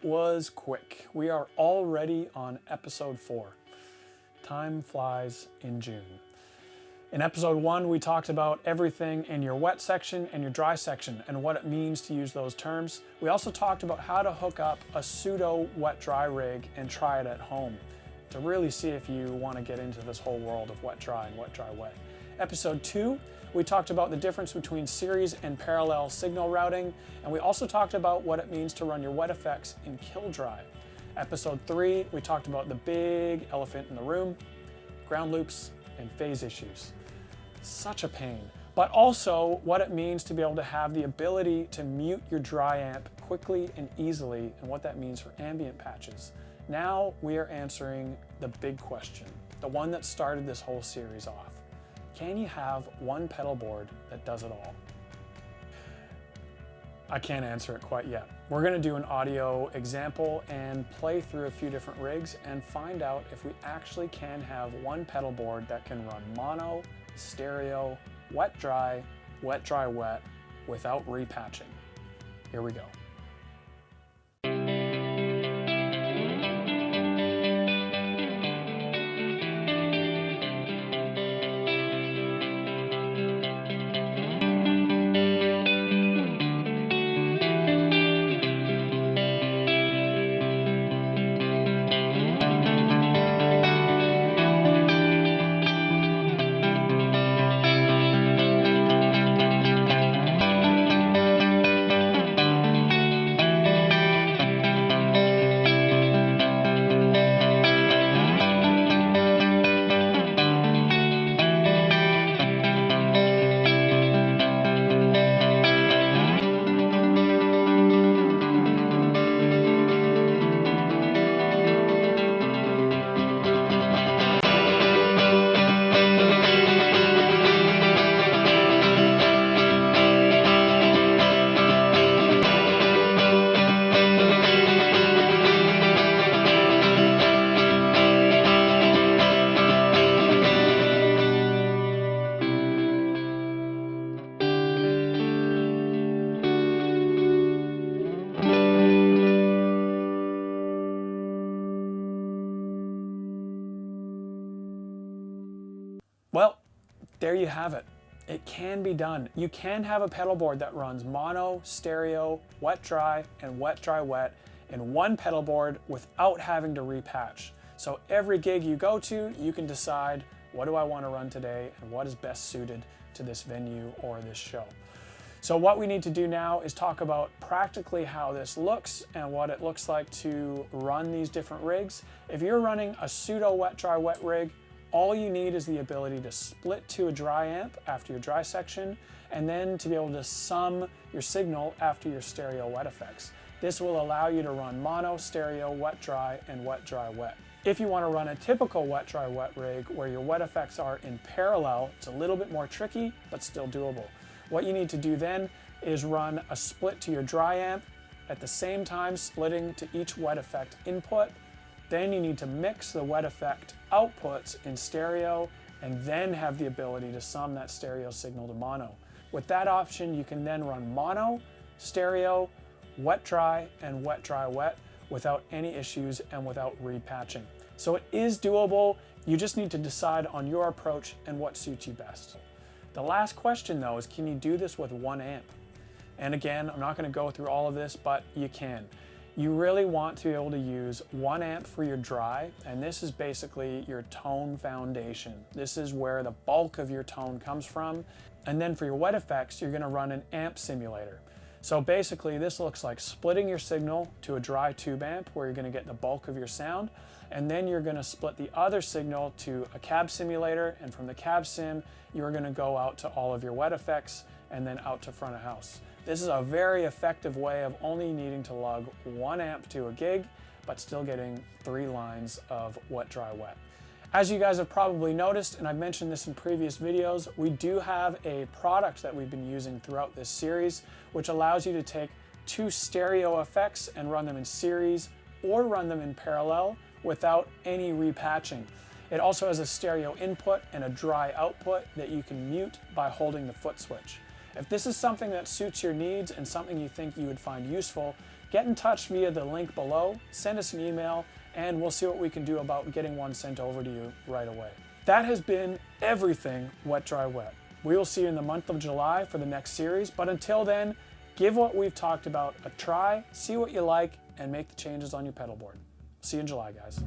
That was quick. We are already on episode 4. Time flies in June. In episode 1, we talked about everything in your wet section and your dry section and what it means to use those terms. We also talked about how to hook up a pseudo wet-dry rig and try it at home to really see if you want to get into this whole world of wet-dry and wet-dry-wet. Episode 2, we talked about the difference between series and parallel signal routing, and we also talked about what it means to run your wet effects in kill dry. Episode 3, we talked about the big elephant in the room, ground loops and phase issues. Such a pain, but also what it means to be able to have the ability to mute your dry amp quickly and easily, and what that means for ambient patches. Now we are answering the big question, the one that started this whole series off. Can you have one pedal board that does it all? I can't answer it quite yet. We're going to do an audio example and play through a few different rigs and find out if we actually can have one pedal board that can run mono, stereo, wet-dry, wet-dry-wet without repatching. Here we go. Well, there you have it. It can be done. You can have a pedal board that runs mono, stereo, wet-dry, and wet-dry-wet in one pedal board without having to repatch. So every gig you go to, you can decide, what do I want to run today and what is best suited to this venue or this show. So what we need to do now is talk about practically how this looks and what it looks like to run these different rigs. If you're running a pseudo wet-dry-wet rig, all you need is the ability to split to a dry amp after your dry section, and then to be able to sum your signal after your stereo wet effects. This will allow you to run mono, stereo, wet-dry, and wet-dry-wet. If you want to run a typical wet-dry-wet rig where your wet effects are in parallel, it's a little bit more tricky, but still doable. What you need to do then is run a split to your dry amp, at the same time splitting to each wet effect input. Then you need to mix the wet effect outputs in stereo and then have the ability to sum that stereo signal to mono. With that option, you can then run mono, stereo, wet-dry, and wet-dry-wet without any issues and without repatching. So it is doable. You just need to decide on your approach and what suits you best. The last question though is, can you do this with one amp? And again, I'm not going to go through all of this, but you can. You really want to be able to use one amp for your dry, and this is basically your tone foundation. This is where the bulk of your tone comes from. And then for your wet effects, you're going to run an amp simulator. So basically this looks like splitting your signal to a dry tube amp where you're going to get the bulk of your sound, and then you're going to split the other signal to a cab simulator, and from the cab sim you're going to go out to all of your wet effects and then out to front of house. This is a very effective way of only needing to lug one amp to a gig, but still getting 3 lines of wet, dry, wet. As you guys have probably noticed, and I've mentioned this in previous videos, we do have a product that we've been using throughout this series, which allows you to take 2 stereo effects and run them in series or run them in parallel without any repatching. It also has a stereo input and a dry output that you can mute by holding the foot switch. If this is something that suits your needs and something you think you would find useful, get in touch via the link below, send us an email, and we'll see what we can do about getting one sent over to you right away. That has been everything Wet Dry Wet. We will see you in the month of July for the next series, but until then, give what we've talked about a try, see what you like, and make the changes on your pedal board. See you in July, guys.